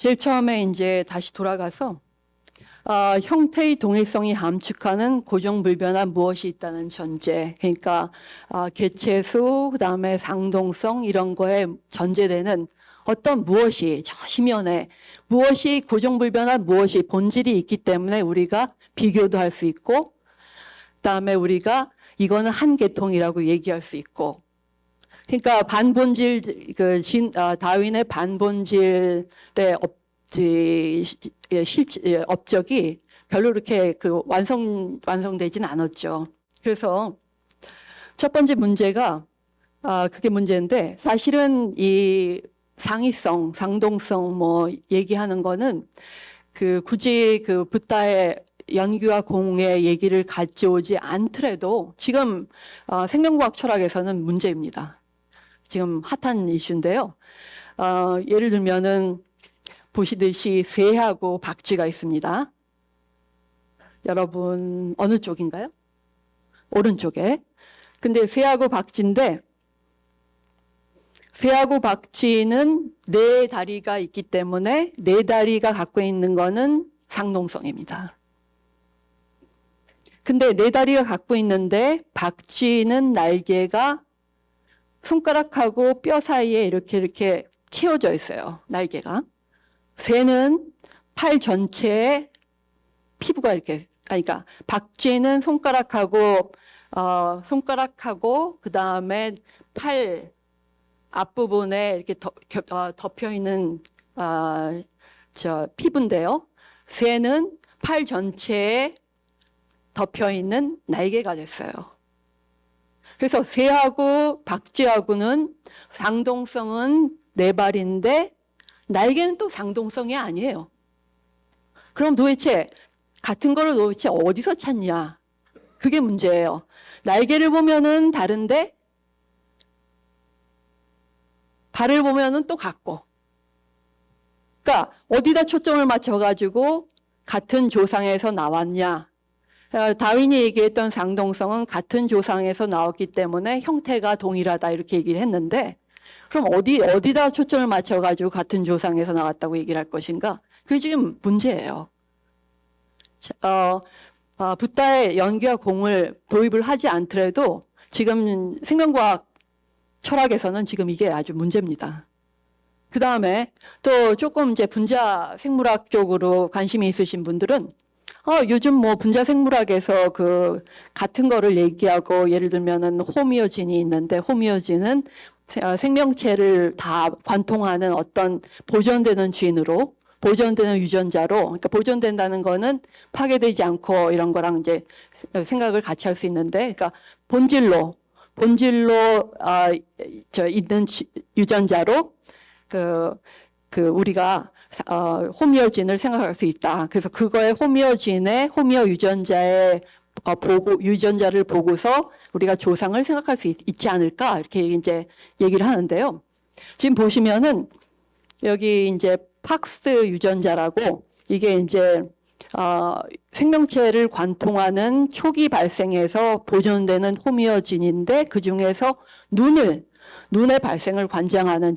제일 처음에 이제 다시 돌아가서 형태의 동일성이 함축하는 고정불변한 무엇이 있다는 전제. 그러니까 개체수, 그다음에 상동성 이런 거에 전제되는 어떤 무엇이 저 심연에 무엇이 고정불변한 무엇이 본질이 있기 때문에 우리가 비교도 할 수 있고, 그다음에 우리가 이거는 한 계통이라고 얘기할 수 있고. 그러니까 반본질 다윈의 반본질의 업적이 별로 그렇게 완성되진 않았죠. 그래서 첫 번째 문제가 그게 문제인데, 사실은 이 상이성, 상동성 뭐 얘기하는 거는 굳이 붓다의 연기와 공의 얘기를 가져오지 않더라도 지금 생명과학 철학에서는 문제입니다. 지금 핫한 이슈인데요. 예를 들면은 보시듯이 쇠하고 박쥐가 있습니다. 여러분 어느 쪽인가요? 오른쪽에. 근데 쇠하고 박쥐인데, 쇠하고 박쥐는 네 다리가 있기 때문에 네 다리가 갖고 있는 거는 상동성입니다. 근데 네 다리가 갖고 있는데 박쥐는 날개가 손가락하고 뼈 사이에 이렇게 채워져 있어요. 날개가. 새는 팔 전체에 피부가 이렇게, 그러니까 박쥐는 손가락하고 그 다음에 팔 앞부분에 이렇게 덮여 있는 피부인데요. 새는 팔 전체에 덮여 있는 날개가 됐어요. 그래서 새하고 박쥐하고는 상동성은 네 발인데 날개는 또 상동성이 아니에요. 그럼 도대체 같은 거를 도대체 어디서 찾냐? 그게 문제예요. 날개를 보면은 다른데 발을 보면은 또 같고. 그러니까 어디다 초점을 맞춰가지고 같은 조상에서 나왔냐? 다윈이 얘기했던 상동성은 같은 조상에서 나왔기 때문에 형태가 동일하다 이렇게 얘기를 했는데, 그럼 어디다 초점을 맞춰가지고 같은 조상에서 나왔다고 얘기를 할 것인가? 그게 지금 문제예요. 붓다의 연기와 공을 도입을 하지 않더라도 지금 생명과학 철학에서는 지금 이게 아주 문제입니다. 그 다음에 또 조금 이제 분자 생물학 쪽으로 관심이 있으신 분들은 요즘 뭐 분자 생물학에서 같은 거를 얘기하고, 예를 들면은 호미오진이 있는데, 호미오진은 생명체를 다 관통하는 어떤 보존되는 진으로, 보존되는 유전자로, 그러니까 보존된다는 거는 파괴되지 않고 이런 거랑 이제 생각을 같이 할 수 있는데, 그러니까 본질로 있는 유전자로 우리가 호미오진을 생각할 수 있다. 그래서 그거의 호미오진의 호미오 유전자의 유전자를 보고서 우리가 조상을 생각할 수 있지 않을까, 이렇게 이제 얘기를 하는데요. 지금 보시면은 여기 이제 팍스 유전자라고, 이게 이제 생명체를 관통하는 초기 발생에서 보존되는 호미오진인데, 그 중에서 눈의 발생을 관장하는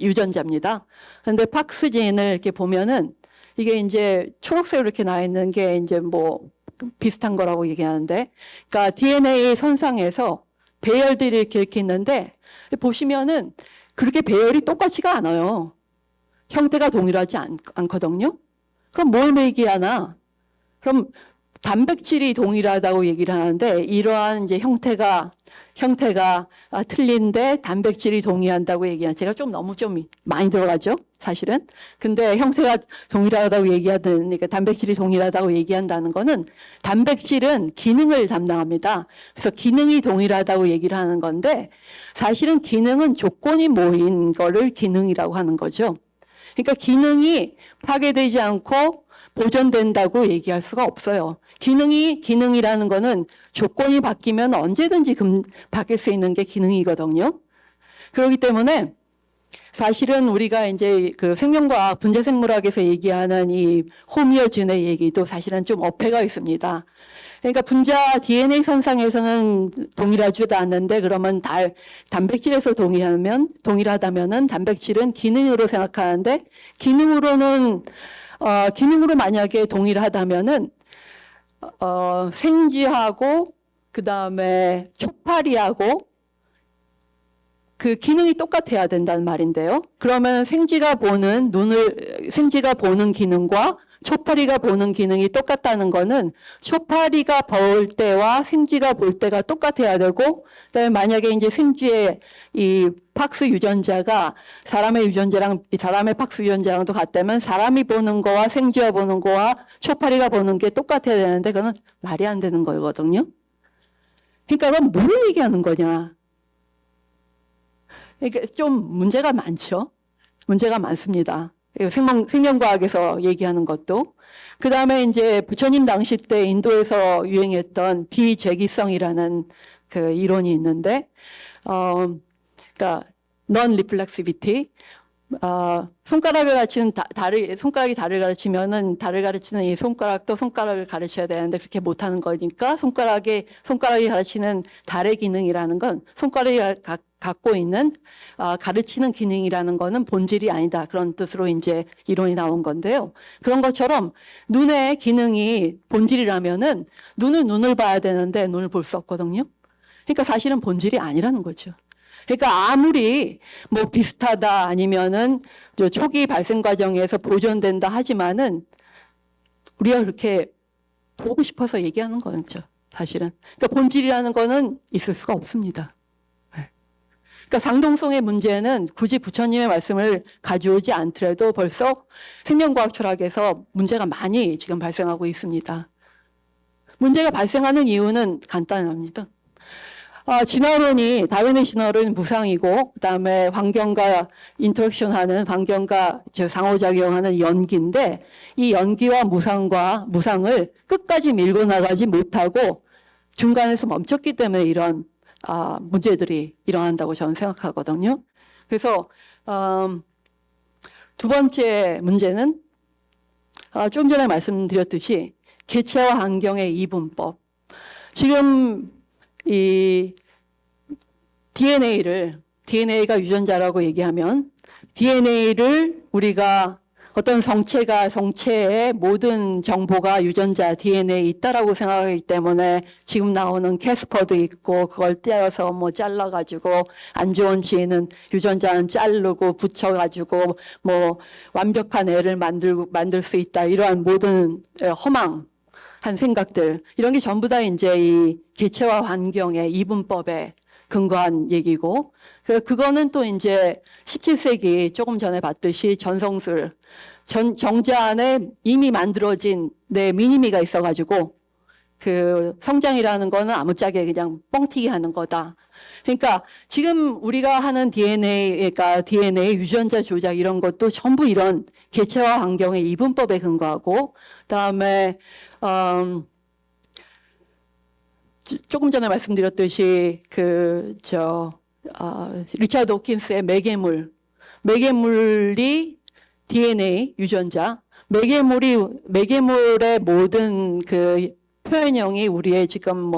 유전자입니다. 그런데 팍스진을 이렇게 보면은 이게 이제 초록색으로 이렇게 나 있는 게 이제 뭐 비슷한 거라고 얘기하는데, 그러니까 DNA 선상에서 배열들이 이렇게 있는데, 보시면은 그렇게 배열이 똑같지가 않아요. 형태가 동일하지 않거든요. 그럼 뭘 얘기하나? 그럼 단백질이 동일하다고 얘기를 하는데, 이러한 이제 형태가 틀린데 단백질이 동의한다고 얘기하는, 제가 너무 많이 들어가죠, 사실은. 근데 형태가 동일하다고 그러니까 단백질이 동일하다고 얘기한다는 거는, 단백질은 기능을 담당합니다. 그래서 기능이 동일하다고 얘기를 하는 건데, 사실은 기능은 조건이 모인 거를 기능이라고 하는 거죠. 그러니까 기능이 파괴되지 않고 보존된다고 얘기할 수가 없어요. 기능이라는 거는 조건이 바뀌면 언제든지 바뀔 수 있는 게 기능이거든요. 그렇기 때문에 사실은 우리가 이제 그 생명과학, 분자생물학에서 얘기하는 이 호미오진의 얘기도 사실은 좀 어폐가 있습니다. 그러니까 분자 DNA 선상에서는 동일하지도 않는데 그러면 단백질에서 동일하다면은 단백질은 기능으로 생각하는데 기능으로 만약에 동일하다면은 생쥐하고 그 다음에 초파리하고 그 기능이 똑같아야 된다는 말인데요. 그러면 생쥐가 보는 기능과 초파리가 보는 기능이 똑같다는 거는 초파리가 볼 때와 생쥐가 볼 때가 똑같아야 되고, 그다음에 만약에 이제 생쥐의 이 팍스 유전자가 사람의 팍스 유전자랑도 같다면 사람이 보는 거와 생쥐가 보는 거와 초파리가 보는 게 똑같아야 되는데 그건 말이 안 되는 거거든요. 그러니까 그럼 뭘 얘기하는 거냐? 그러니까 좀 문제가 많죠. 문제가 많습니다. 생명과학에서 얘기하는 것도. 그 다음에 이제 부처님 당시 때 인도에서 유행했던 비죄기성이라는 그 이론이 있는데, 그러니까 non-reflexivity. 손가락을 가르치는 손가락이 달을 가르치면은 달을 가르치는 이 손가락도 손가락을 가르쳐야 되는데 그렇게 못하는 거니까 손가락이 가르치는 달의 기능이라는 건 손가락이 갖고 있는 가르치는 기능이라는 거는 본질이 아니다. 그런 뜻으로 이제 이론이 나온 건데요. 그런 것처럼 눈의 기능이 본질이라면은 눈을 봐야 되는데 눈을 볼 수 없거든요. 그러니까 사실은 본질이 아니라는 거죠. 그러니까 아무리 뭐 비슷하다 아니면은 초기 발생 과정에서 보존된다 하지만은 우리가 그렇게 보고 싶어서 얘기하는 거죠. 사실은. 그러니까 본질이라는 거는 있을 수가 없습니다. 그러니까 상동성의 문제는 굳이 부처님의 말씀을 가져오지 않더라도 벌써 생명과학 철학에서 문제가 많이 지금 발생하고 있습니다. 문제가 발생하는 이유는 간단합니다. 다윈의 진화론은 무상이고, 그 다음에 환경과 인터랙션하는, 환경과 상호작용하는 연기인데, 이 연기와 무상을 끝까지 밀고 나가지 못하고 중간에서 멈췄기 때문에 이런 문제들이 일어난다고 저는 생각하거든요. 그래서 두 번째 문제는 좀 전에 말씀드렸듯이 개체와 환경의 이분법. 지금 이 DNA가 유전자라고 얘기하면 DNA를 우리가 어떤 성체의 모든 정보가 유전자 DNA에 있다라고 생각하기 때문에 지금 나오는 캐스퍼도 있고 그걸 떼어서 뭐 잘라가지고 안 좋은 지인은 유전자는 자르고 붙여가지고 뭐 완벽한 애를 만들 수 있다. 이러한 모든 허망한 생각들 이런 게 전부 다 이제 이 개체와 환경의 이분법에 근거한 얘기고 그거는 또 이제 17세기 조금 전에 봤듯이 전성술 정자 안에 이미 만들어진 내 미니미가 있어가지고 그 성장이라는 거는 아무짝에 그냥 뻥튀기 하는 거다. 그러니까 지금 우리가 하는 그러니까 DNA 유전자 조작 이런 것도 전부 이런 개체와 환경의 이분법에 근거하고 그다음에 조금 전에 말씀드렸듯이 리차드 호킨스의 매개물이 DNA 유전자, 매개물의 모든 그 표현형이 우리의 지금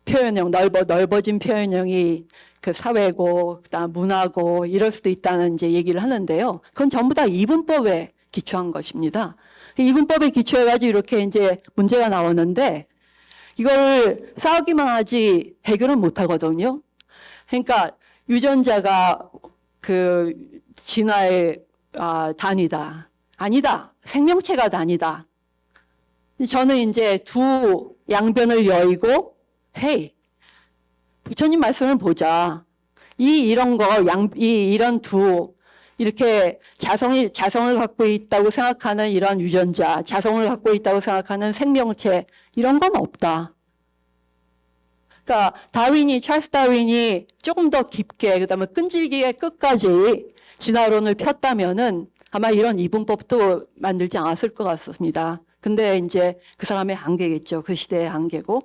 표현형 넓어진 표현형이 그 사회고 그다음 문화고 이럴 수도 있다는 이제 얘기를 하는데요. 그건 전부 다 이분법에 기초한 것입니다. 이분법에 기초해가지고 이렇게 이제 문제가 나오는데 이걸 싸우기만 하지 해결은 못 하거든요. 그러니까 유전자가 그 진화의 단위다. 아니다. 생명체가 단위다. 저는 이제 두 양변을 여의고 헤이 부처님 말씀을 보자. 이런 두 이렇게 자성을 갖고 있다고 생각하는 이런 유전자, 자성을 갖고 있다고 생각하는 생명체 이런 건 없다. 그러니까 찰스 다윈이 조금 더 깊게 그다음에 끈질기게 끝까지 진화론을 폈다면은 아마 이런 이분법도 만들지 않았을 것 같습니다. 근데 이제 그 사람의 한계겠죠. 그 시대의 한계고.